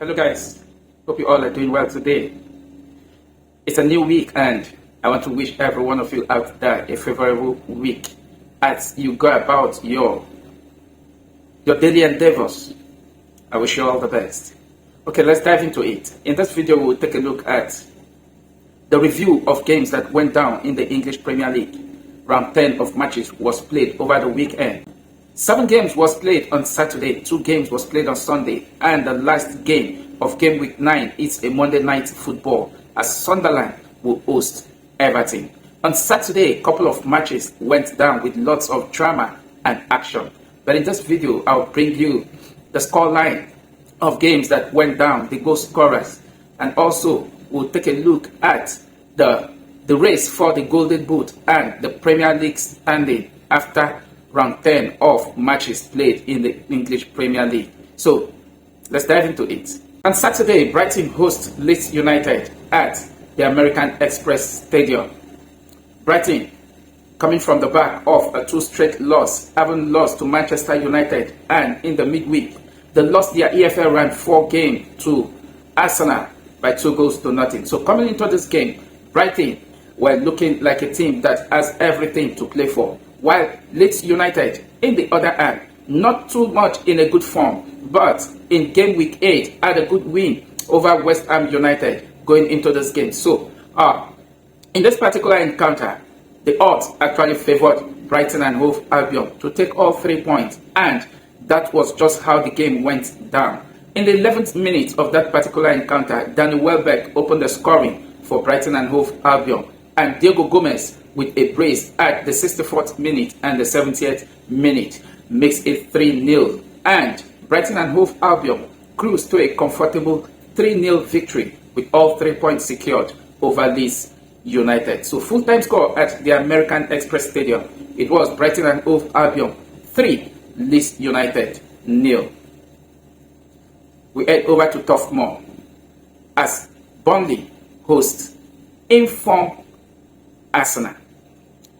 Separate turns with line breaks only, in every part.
Hello guys, hope you all are doing well today. It's a new week and I want to wish every one of you out there a favorable week as you go about your daily endeavors. I wish you all the best. Okay, let's dive into it. In this video, we'll take a look at the review of games that went down in the English Premier League. Round 10 of matches was played over the weekend. 7 games was played on Saturday, 2 games was played on Sunday, and the last game of game week 9 is a Monday night football as Sunderland will host Everton. On Saturday, a couple of matches went down with lots of drama and action. But in this video, I'll bring you the scoreline of games that went down, the goal scorers, and also we'll take a look at the race for the Golden Boot and the Premier League standing after round 10 of matches played in the English Premier League. So let's dive into it. On Saturday, Brighton host Leeds United at the American Express Stadium. Brighton, coming from the back of a 2 straight loss, having lost to Manchester United, and in the midweek, they lost their EFL round 4 game to Arsenal by 2 goals to nothing. So coming into this game, Brighton were looking like a team that has everything to play for, while Leeds United, in the other hand, not too much in a good form, but in game week 8 had a good win over West Ham United going into this game. So in this particular encounter, the odds actually favored Brighton and Hove Albion to take all 3 points, and that was just how the game went down. In the 11th minute of that particular encounter, Danny Welbeck opened the scoring for Brighton and Hove Albion, and Diego Gomez with a brace at the 64th minute and the 70th minute makes it 3-0, and Brighton and Hove Albion cruised to a comfortable 3-0 victory with all 3 points secured over Leeds United. So full-time score at the American Express Stadium, it was Brighton and Hove Albion 3, Leeds United 0. We head over to Turf Moor as Burnley hosts in-form Arsenal.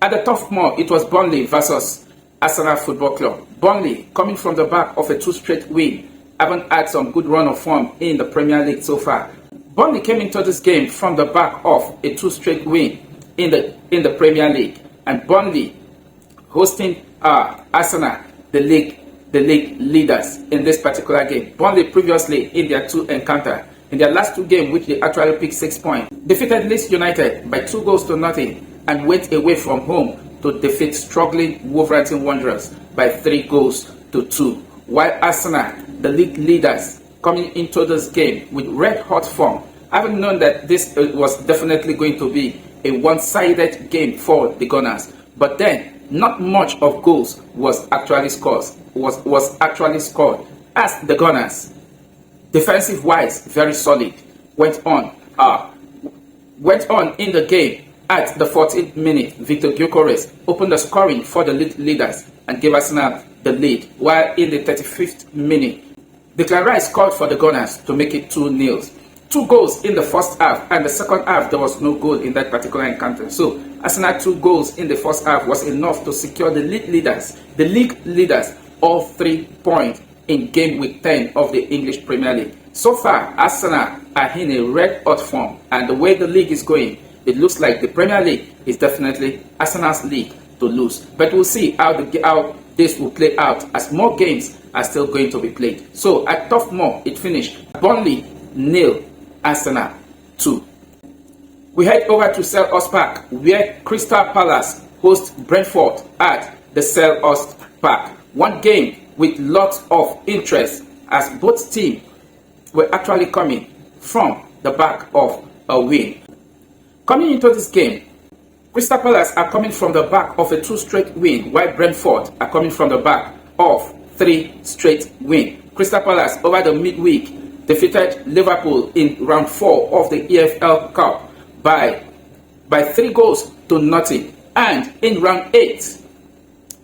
At the Turf Moor, it was Burnley versus Arsenal Football Club. Burnley, coming from the back of a 2 straight win, haven't had some good run of form in the Premier League so far. Burnley came into this game from the back of a 2 straight win in the Premier League, and Burnley hosting Arsenal, the league leaders in this particular game. Burnley previously in their 2 encounter, in their last 2 games, which they actually picked 6 points, defeated Leeds United by 2 goals to nothing and went away from home to defeat struggling Wolverhampton Wanderers by 3 goals to 2. While Arsenal, the league leaders, coming into this game with red-hot form, having known that this was definitely going to be a one-sided game for the Gunners. But then, not much of goals was actually scored as the Gunners, defensive-wise, very solid, went on in the game. At the 14th minute, Victor Gyökeres opened the scoring for the league leaders and gave Arsenal the lead, while in the 35th minute, Declan Rice scored for the Gunners to make it 2-0. 2 goals in the first half, and the second half there was no goal in that particular encounter. So Arsenal 2 goals in the first half was enough to secure the league leaders all 3 points in game week 10 of the English Premier League. So far, Arsenal are in a red-hot form, and the way the league is going, it looks like the Premier League is definitely Arsenal's league to lose. But we'll see how this will play out as more games are still going to be played. So at Turf Moor, it finished Burnley 0, Arsenal 2. We head over to Selhurst Park, where Crystal Palace host Brentford at the Selhurst Park. One game with lots of interest as both teams were actually coming from the back of a win. Coming into this game, Crystal Palace are coming from the back of a 2 straight win, while Brentford are coming from the back of 3 straight wins. Crystal Palace over the midweek defeated Liverpool in round 4 of the EFL Cup by 3 goals to nothing, and in round 8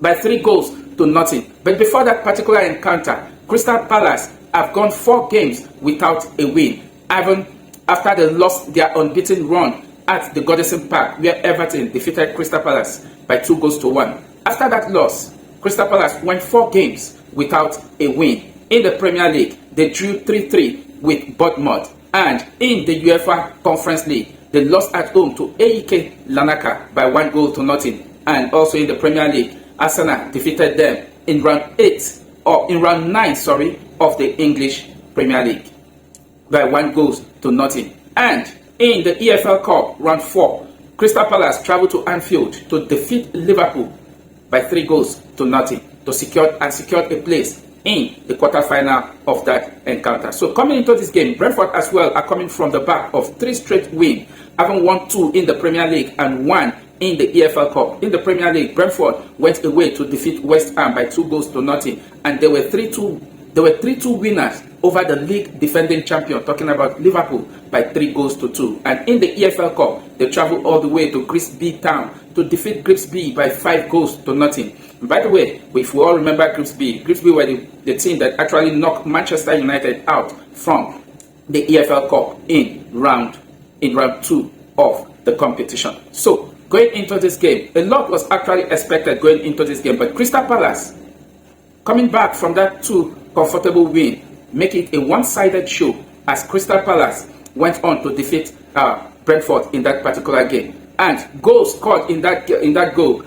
by 3 goals to nothing. But before that particular encounter, Crystal Palace have gone 4 games without a win, even after they lost their unbeaten run at the Goodison Park, where Everton defeated Crystal Palace by 2 goals to 1. After that loss, Crystal Palace went 4 games without a win. In the Premier League, they drew 3-3 with Bournemouth. And in the UEFA Conference League, they lost at home to AEK Larnaca by 1-0. And also in the Premier League, Arsenal defeated them in round 9, of the English Premier League by 1-0. And in the EFL Cup round 4, Crystal Palace traveled to Anfield to defeat Liverpool by 3-0 to secure a place in the quarter-final of that encounter. So coming into this game, Brentford as well are coming from the back of 3 straight wins, having won 2 in the Premier League and 1 in the EFL Cup. In the Premier League, Brentford went away to defeat West Ham by 2-0, and they were 3-2 winners over the league defending champion, talking about Liverpool, by 3-2. And in the EFL Cup, they traveled all the way to Grimsby Town to defeat Grimsby by 5-0. By the way, if we all remember Grimsby were the team that actually knocked Manchester United out from the EFL Cup in round 2 of the competition. So going into this game, a lot was actually expected going into this game, but Crystal Palace, coming back from that 2 comfortable win, make it a one-sided show as Crystal Palace went on to defeat Brentford in that particular game. And goals scored in that goal.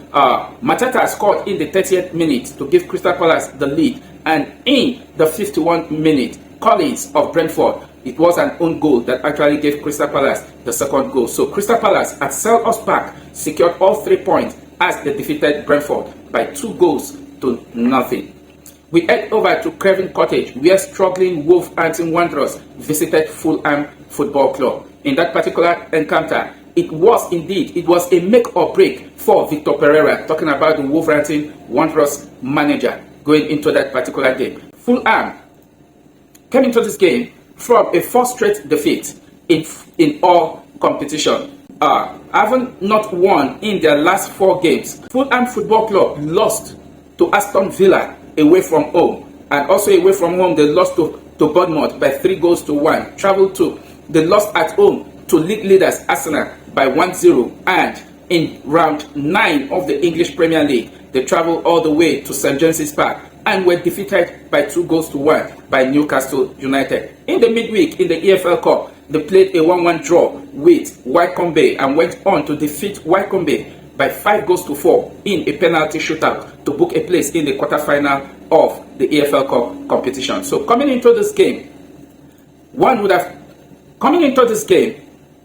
Matata scored in the 30th minute to give Crystal Palace the lead. And in the 51st minute, Collins of Brentford, it was an own goal that actually gave Crystal Palace the second goal. So Crystal Palace at Selhurst Park secured all 3 points as they defeated Brentford by 2-0. We head over to Craven Cottage, where struggling Wolverhampton Wanderers visited Fulham Football Club. In that particular encounter, it was a make or break for Victor Peirera, talking about the Wolverhampton Wanderers manager going into that particular game. Fulham came into this game from a 4 straight defeat in all competition. Having not won in their last 4 games, Fulham Football Club lost to Aston Villa away from home, and also away from home they lost to Bournemouth by 3-1. They lost at home to league leaders Arsenal by 1-0, and in round 9 of the English Premier League they traveled all the way to St James's Park and were defeated by 2-1 by Newcastle United. In the midweek in the EFL Cup, they played a 1-1 draw with Wycombe and went on to defeat Wycombe by 5-4 in a penalty shootout to book a place in the quarterfinal of the EFL Cup competition. So coming into this game,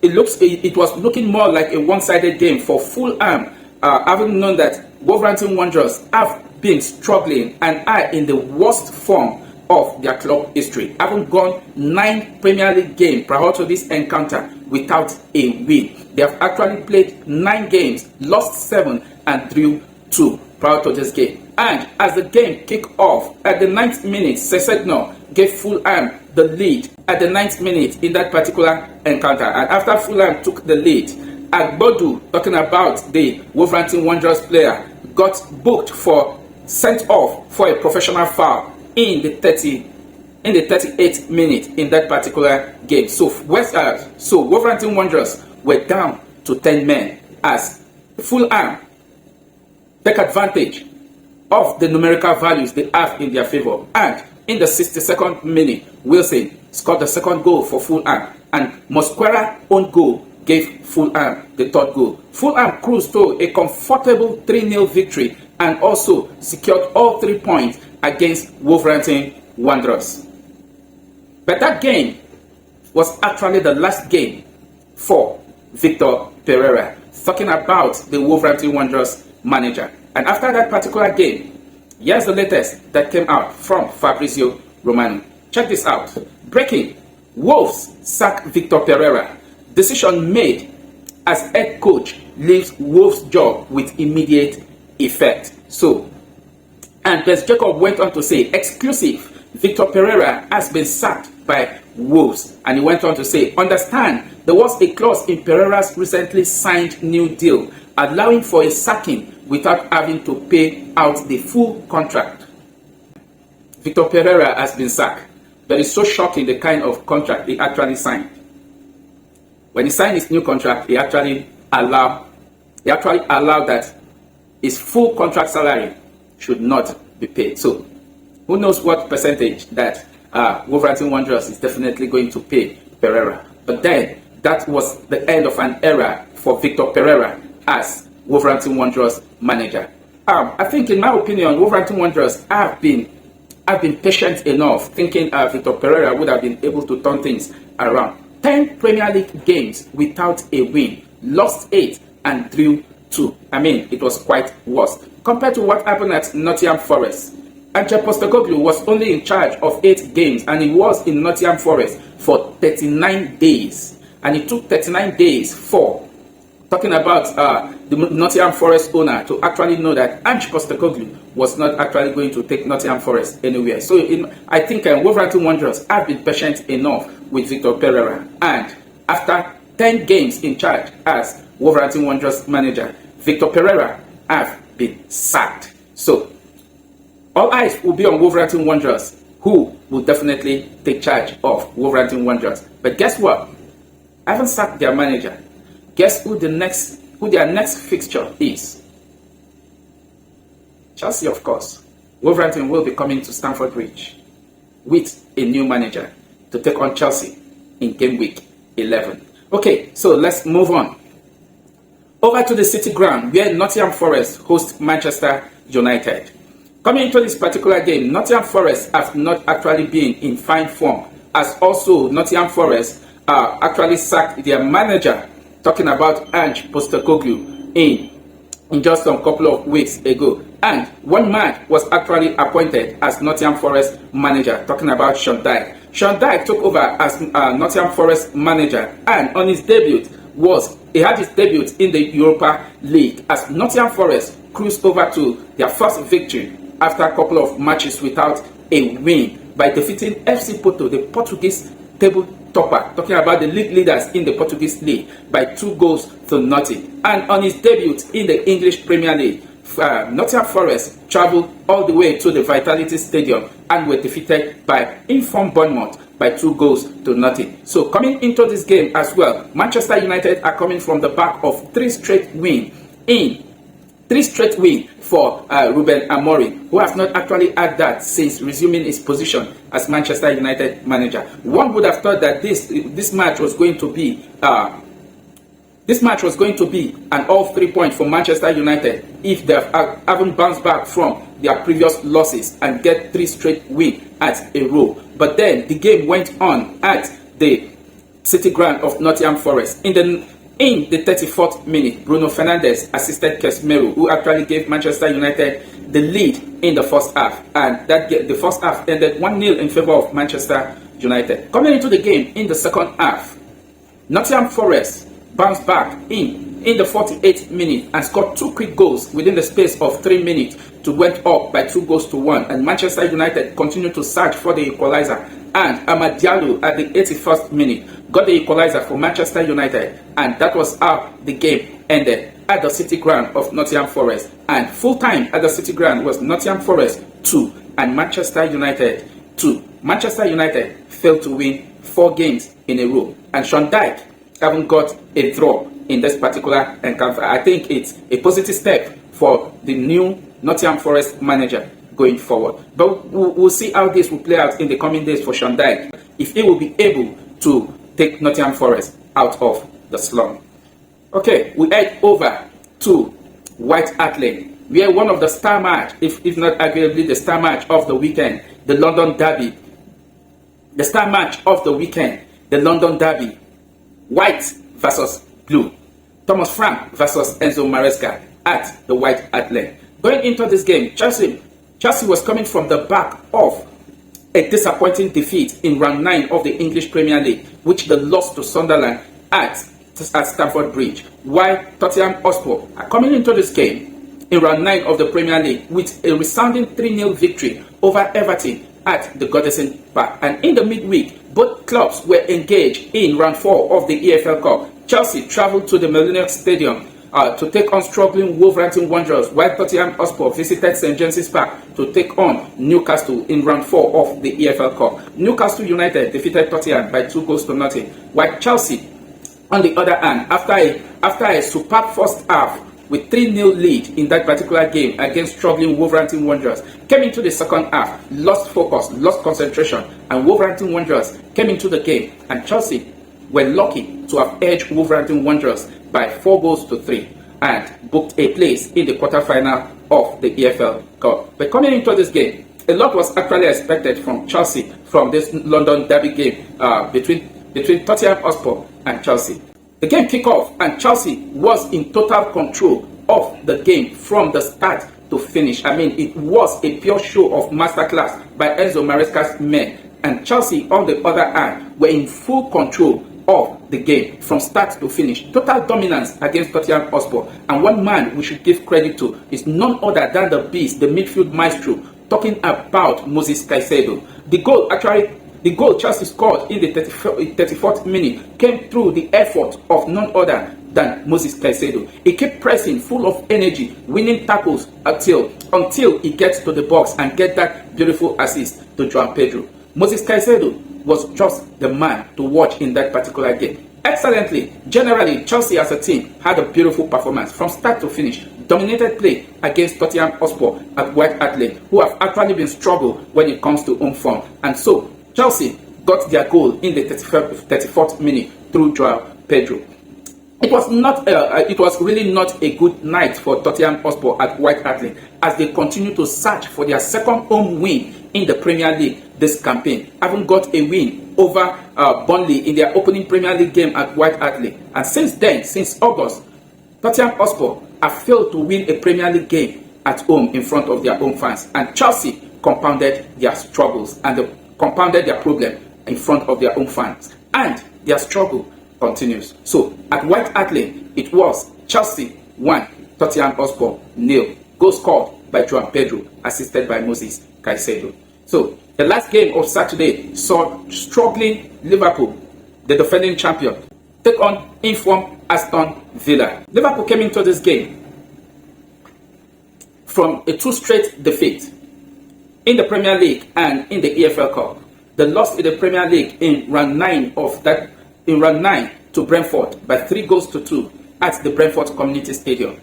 it was looking more like a one-sided game for Fulham, having known that Wolverhampton Wanderers have been struggling and are in the worst form of their club history, having gone 9 Premier League games prior to this encounter without a win. They have actually played 9 games, lost 7 and drew 2 prior to this game. And as the game kicked off at the 9th minute, Sesegno gave Fulham the lead at the 9th minute in that particular encounter. And after Fulham took the lead, Agbodu, talking about the Wolverhampton Wanderers player, got booked for sent off for a professional foul in the 38th minute in that particular game. So Wolverhampton Wanderers were down to 10 men as Fulham take advantage of the numerical values they have in their favor. And in the 62nd minute, Wilson scored the second goal for Fulham, and Mosquera own goal gave Fulham the third goal. Fulham cruised to a comfortable 3-0 victory and also secured all 3 points against Wolverhampton Wanderers. But that game was actually the last game for Victor Peirera, talking about the Wolverhampton Wanderers manager. And after that particular game, here's the latest that came out from Fabrizio Romano. Check this out. Breaking: Wolves sack Victor Peirera. Decision made as head coach leaves Wolves' job with immediate effect. So, and Bess Jacob went on to say, exclusive, Victor Peirera has been sacked by Wolves. And he went on to say, understand, there was a clause in Pereira's recently signed new deal allowing for a sacking without having to pay out the full contract. Victor Peirera has been sacked. That is so shocking, the kind of contract he actually signed. When he signed his new contract, he actually allowed that his full contract salary should not be paid. So, who knows what percentage that Wolverhampton Wanderers is definitely going to pay Peirera. But then that was the end of an era for Victor Peirera as Wolverhampton Wanderers manager. I think, in my opinion, Wolverhampton Wanderers have been patient enough, thinking Victor Peirera would have been able to turn things around. 10 Premier League games without a win, lost 8 and drew 2. I mean, it was quite worse compared to what happened at Nottingham Forest. Ange Postecoglou was only in charge of 8 games, and he was in Nottingham Forest for 39 days. And it took 39 days for, talking about the Nottingham Forest owner, to actually know that Ange Postecoglou was not actually going to take Nottingham Forest anywhere. So I think Wolverhampton Wanderers have been patient enough with Victor Peirera. And after 10 games in charge as Wolverhampton Wanderers manager, Victor Peirera have been sacked. So all eyes will be on Wolverhampton Wanderers, who will definitely take charge of Wolverhampton Wanderers. But guess what? I haven't sacked their manager. Guess who their next fixture is? Chelsea, of course. Wolverhampton will be coming to Stamford Bridge with a new manager to take on Chelsea in game week 11. Okay, so let's move on. Over to the City Ground, where Nottingham Forest host Manchester United. Coming into this particular game, Nottingham Forest have not actually been in fine form, as also Nottingham Forest actually sacked their manager, talking about Ange Postecoglou, in just a couple of weeks ago. And one man was actually appointed as Nottingham Forest manager, talking about Sean Dyche. Sean Dyche took over as Nottingham Forest manager, and on his debut he had his debut in the Europa League as Nottingham Forest cruised over to their first victory after a couple of matches without a win by defeating FC Porto, the Portuguese table topper, talking about the league leaders in the Portuguese league, by 2-0. And on his debut in the English Premier League, Nottingham Forest travelled all the way to the Vitality Stadium and were defeated by informed Bournemouth by 2-0. So coming into this game as well, Manchester United are coming from the back of 3 straight wins for Ruben Amorim, who has not actually had that since resuming his position as Manchester United manager. One would have thought that this match was going to be an all 3 points for Manchester United if they haven't bounced back from their previous losses and get 3 straight wins at a row. But then the game went on at the City Ground of Nottingham Forest. In the 34th minute, Bruno Fernandes assisted Casemiro, who actually gave Manchester United the lead in the first half. And the first half ended 1-0 in favour of Manchester United. Coming into the game in the second half, Nottingham Forest bounced back in the 48th minute and scored 2 quick goals within the space of 3 minutes to went up by 2-1. And Manchester United continued to search for the equalizer. And Amad Diallo at the 81st minute got the equalizer for Manchester United, and that was how the game ended at the City Ground of Nottingham Forest. And full time at the City Ground was Nottingham Forest 2 and Manchester United 2. Manchester United failed to win 4 games in a row, and Sean Dyche haven't got a draw in this particular encounter. I think it's a positive step for the new Nottingham Forest manager going forward. But we'll see how this will play out in the coming days for Sean Dyche, if he will be able to take Nottingham Forest out of the slum. Okay, we head over to White Hart Lane, where one of the star match, if not arguably the star match of the weekend, the London Derby. The star match of the weekend, the London Derby. White versus blue. Thomas Frank versus Enzo Maresca at the White Hart Lane. Going into this game, Chelsea was coming from the back of a disappointing defeat in round 9 of the English Premier League, which they lost to Sunderland at Stamford Bridge. While Tottenham Hotspur are coming into this game in round 9 of the Premier League with a resounding 3-0 victory over Everton at the Goodison Park. And in the midweek, both clubs were engaged in round 4 of the EFL Cup. Chelsea travelled to the Millennium Stadium to take on struggling Wolverhampton Wanderers, while Tottenham Hotspur visited St James's Park to take on Newcastle in round 4 of the EFL Cup. Newcastle United defeated Tottenham by 2-0, while Chelsea, on the other hand, after a superb first half with 3-0 lead in that particular game against struggling Wolverhampton Wanderers. Came into the second half, lost focus, lost concentration, and Wolverhampton Wanderers came into the game, and Chelsea were lucky to have edged Wolverhampton Wanderers by 4-3 and booked a place in the quarter-final of the EFL Cup. But coming into this game, a lot was actually expected from Chelsea from this London derby game between Tottenham Hotspur and Chelsea. The game kicked off and Chelsea was in total control of the game from the start to finish. I mean, it was a pure show of masterclass by Enzo Maresca's men. And Chelsea, on the other hand, were in full control of the game from start to finish. Total dominance against Tottenham Hotspur. And one man we should give credit to is none other than the beast, the midfield maestro, talking about Moses Caicedo. The goal Chelsea scored in the 34th minute came through the effort of none other than Moses Caicedo. He kept pressing, full of energy, winning tackles until he gets to the box and get that beautiful assist to João Pedro. Moses Caicedo was just the man to watch in that particular game. Excellently, generally, Chelsea as a team had a beautiful performance from start to finish. Dominated play against Tottenham Hotspur at White Hart Lane, who have actually been struggled when it comes to home form. And so, Chelsea got their goal in the 34th minute through João Pedro. It was really not a good night for Tottenham Hotspur at White Hart Lane as they continue to search for their second home win in the Premier League this campaign. Haven't got a win over Burnley in their opening Premier League game at White Hart Lane. And since then, since August, Tottenham Hotspur have failed to win a Premier League game at home in front of their own fans. And Chelsea compounded their struggles and compounded their problem in front of their own fans. And their struggle continues. So, at White Hart Lane, it was Chelsea 1, Tottenham Hotspur 0. Goal scored by João Pedro, assisted by Moses Caicedo. So, the last game of Saturday saw struggling Liverpool, the defending champion, take on informed Aston Villa. Liverpool came into this game from a 2 straight defeat in the Premier League and in the EFL Cup. They lost in the Premier League in round 9 to Brentford by 3-2 at the Brentford Community Stadium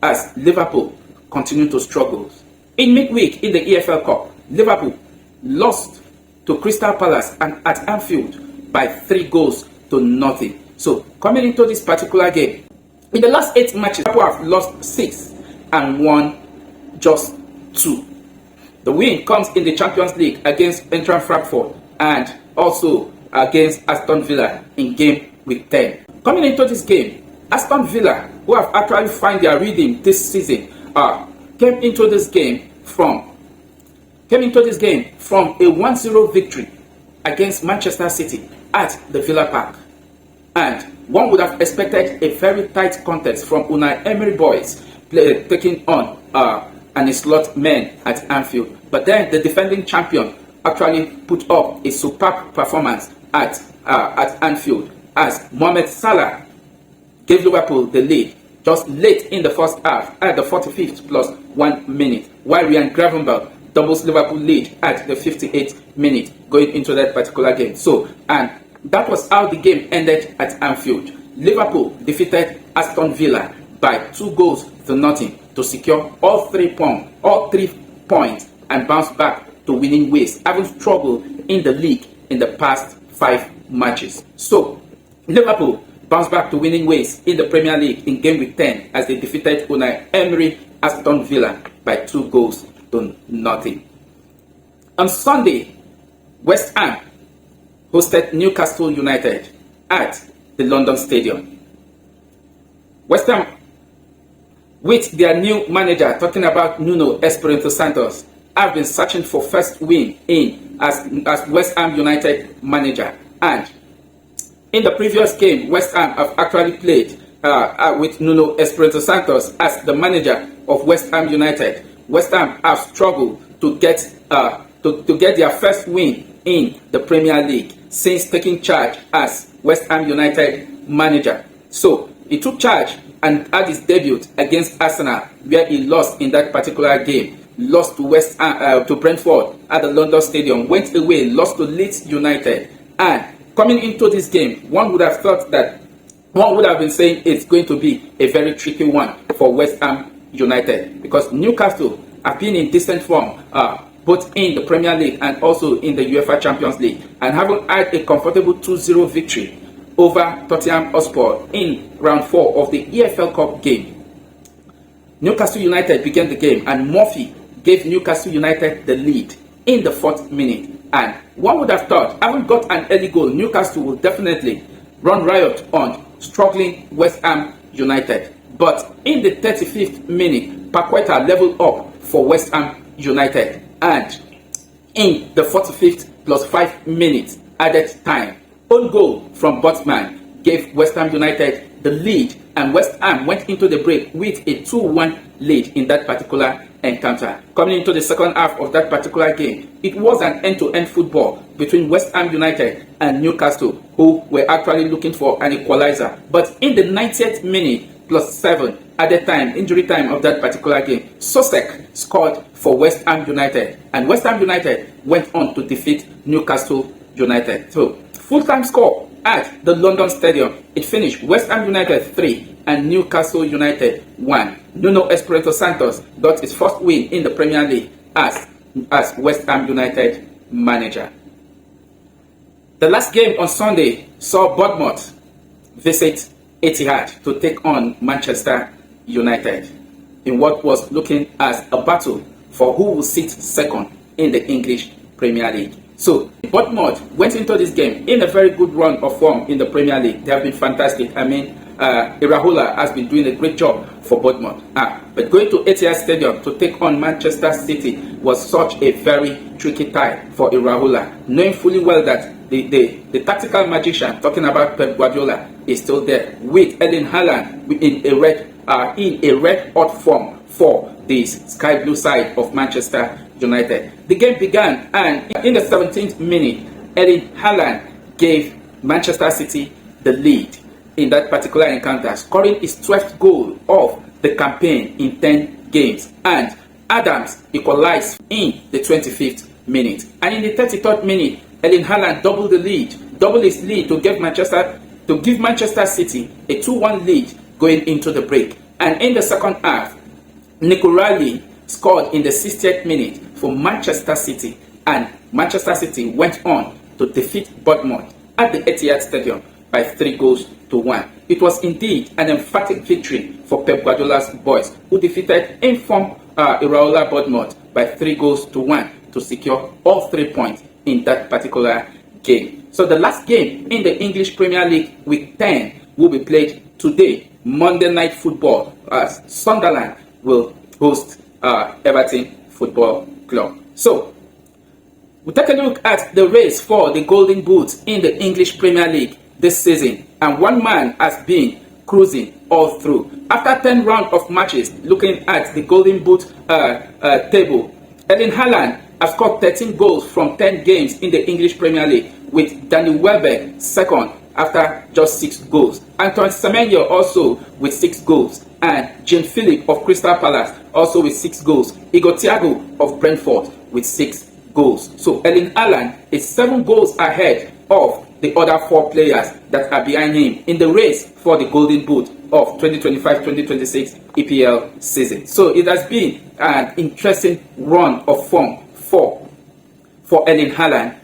as Liverpool continued to struggle. In midweek in the EFL Cup, Liverpool lost to Crystal Palace and at Anfield by 3-0. So, coming into this particular game, in the last 8 matches, Liverpool have lost 6 and won just 2. The win comes in the Champions League against Eintracht Frankfurt and also against Aston Villa in game week 10. Coming into this game, Aston Villa, who have actually found their rhythm this season, came into this game from a 1-0 victory against Manchester City at the Villa Park. And one would have expected a very tight contest from Unai Emery boys taking on an slot men at Anfield. But then the defending champion actually put up a superb performance at Anfield as Mohamed Salah gave Liverpool the lead just late in the first half at the 45th plus 1 minute, while Ryan Gravenberch doubles Liverpool lead at the 58th minute going into that particular game. So, and that was how the game ended at Anfield. Liverpool defeated Aston Villa by 2-0 to secure all 3 points and bounce back to winning ways, having struggled in the league in the past 5 matches. So, Liverpool bounced back to winning ways in the Premier League in game week 10 as they defeated Unai Emery Aston Villa by 2-0. On Sunday, West Ham hosted Newcastle United at the London Stadium. West Ham, with their new manager, talking about Nuno Espirito Santos, have been searching for first win in as West Ham United manager. And in the previous game, West Ham have actually played with Nuno Espirito Santos as the manager of West Ham United. West Ham have struggled to get their first win in the Premier League since taking charge as West Ham United manager. So he took charge and had his debut against Arsenal, where he lost in that particular game. Lost to to Brentford at the London Stadium, went away, lost to Leeds United. And coming into this game, one would have thought that one would have been saying it's going to be a very tricky one for West Ham United, because Newcastle have been in decent form, both in the Premier League and also in the UEFA Champions League, and haven't had a comfortable 2-0 victory over Tottenham Hotspur in round 4 of the EFL Cup game. Newcastle United began the game, and Murphy gave Newcastle United the lead in the 4th minute. And one would have thought, having got an early goal, Newcastle will definitely run riot on struggling West Ham United. But in the 35th minute, Paqueta leveled up for West Ham United. And in the 45th plus 5 minutes added time, own goal from Botman gave West Ham United the lead, and West Ham went into the break with a 2-1 lead in that particular encounter. Coming into the second half of that particular game, it was an end-to-end football between West Ham United and Newcastle, who were actually looking for an equalizer. But in the 90th minute plus 7 at the time, injury time of that particular game, Sosek scored for West Ham United, and West Ham United went on to defeat Newcastle United. So, full-time score at the London Stadium, it finished West Ham United 3 and Newcastle United 1. Nuno Espirito Santos got his first win in the Premier League as West Ham United manager. The last game on Sunday saw Bournemouth visit Etihad to take on Manchester United in what was looking as a battle for who will sit second in the English Premier League. So, Bournemouth went into this game in a very good run of form in the Premier League. They have been fantastic. I mean, Iraola has been doing a great job for Bournemouth. But going to Etihad Stadium to take on Manchester City was such a very tricky tie for Iraola, knowing fully well that the tactical magician, talking about Pep Guardiola, is still there with Erling Haaland in a red hot form for this sky blue side of Manchester United. The game began, and in the 17th minute, Erling Haaland gave Manchester City the lead in that particular encounter, scoring his 12th goal of the campaign in 10 games. And Adams equalized in the 25th minute. And in the 33rd minute, Erling Haaland doubled his lead to give Manchester City a 2-1 lead going into the break. And in the second half, Nico Riley scored in the 60th minute for Manchester City, and Manchester City went on to defeat Bournemouth at the Etihad Stadium by 3-1. It was indeed an emphatic victory for Pep Guardiola's boys, who defeated in-form Iraola Bournemouth by 3-1 to secure all 3 points in that particular game. So the last game in the English Premier League, Week 10, will be played today, Monday Night Football, as Sunderland will host Everton Football Club. So, we'll take a look at the race for the Golden Boot in the English Premier League this season. And one man has been cruising all through. After 10 rounds of matches, looking at the Golden Boot table, Erling Haaland has scored 13 goals from 10 games in the English Premier League, with Danny Welbeck second after just 6 goals. Antoine Semenyo also with 6 goals. And Jean-Philippe of Crystal Palace also with 6 goals. Igor Thiago of Brentford with 6 goals. So Erling Haaland is 7 goals ahead of the other 4 players that are behind him in the race for the Golden Boot of 2025-2026 EPL season. So it has been an interesting run of form for Erling Haaland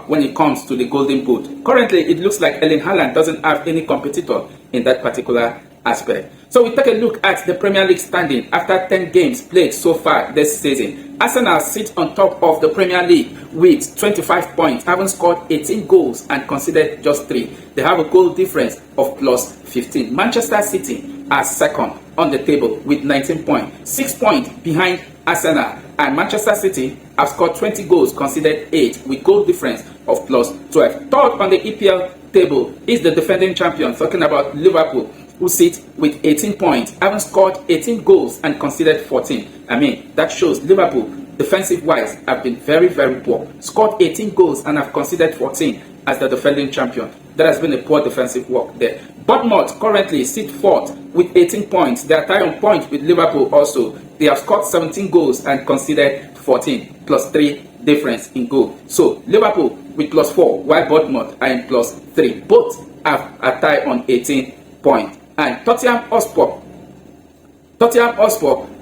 when it comes to the Golden Boot. Currently, it looks like Erling Haaland doesn't have any competitor in that particular aspect. So we take a look at the Premier League standing after 10 games played so far this season. Arsenal sits on top of the Premier League with 25 points, having scored 18 goals and conceded just 3. They have a goal difference of plus 15. Manchester City are second on the table with 19 points, 6 points behind Arsenal. And Manchester City have scored 20 goals, conceded 8 with goal difference of plus 12. Third on the EPL table is the defending champion, talking about Liverpool, who sit with 18 points, having scored 18 goals and conceded 14. I mean, that shows Liverpool, defensive-wise, have been very, very poor. Scored 18 goals and have conceded 14 as the defending champion. There has been a poor defensive work there. Bournemouth currently sit fourth with 18 points. They are tied on points with Liverpool also. They have scored 17 goals and conceded 14, plus 3 difference in goal. So, Liverpool with plus 4, while Bournemouth are in plus 3. Both are tied on 18 points. And Tottenham Hotspur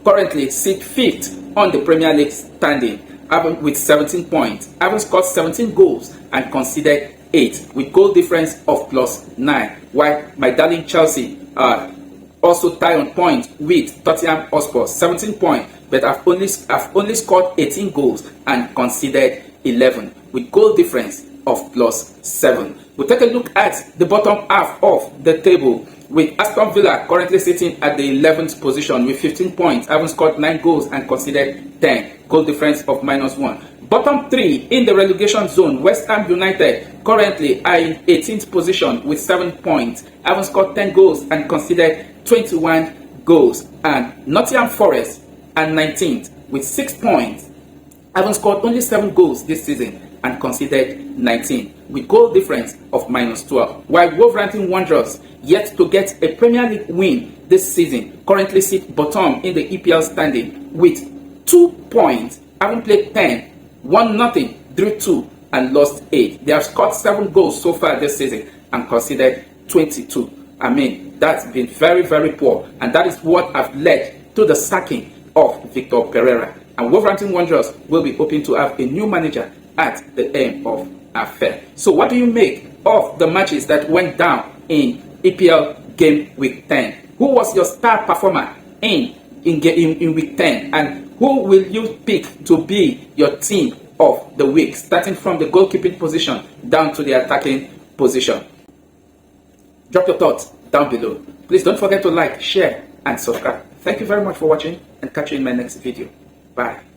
currently sit 5th on the Premier League standing with 17 points, having scored 17 goals and conceded 8 with goal difference of +9, while my darling Chelsea also tie on point with Tottenham Hotspur, 17 points, but have only scored 18 goals and conceded 11 with goal difference of +7. We'll take a look at the bottom half of the table, with Aston Villa currently sitting at the 11th position with 15 points, having scored 9 goals and conceded 10, goal difference of -1. Bottom 3 in the relegation zone, West Ham United currently are in 18th position with 7 points, having scored 10 goals and conceded 21 goals. And Nottingham Forest are 19th with 6 points, having scored only 7 goals this season and conceded 19 with goal difference of -12. While Wolverhampton Wanderers, yet to get a Premier League win this season, currently sit bottom in the EPL standing with 2 points, having played 10, won nothing, drew 2 and lost 8. They have scored 7 goals so far this season and conceded 22. I mean, that's been very, very poor, and that is what have led to the sacking of Victor Peirera. And Wolverhampton Wanderers will be hoping to have a new manager at the end of affair. So what do you make of the matches that went down in EPL game week 10? Who was your star performer in week 10, and who will you pick to be your team of the week, starting from the goalkeeping position down to the attacking position? Drop your thoughts down below. Please don't forget to like, share and subscribe. Thank you very much for watching, and catch you in my next video. Bye.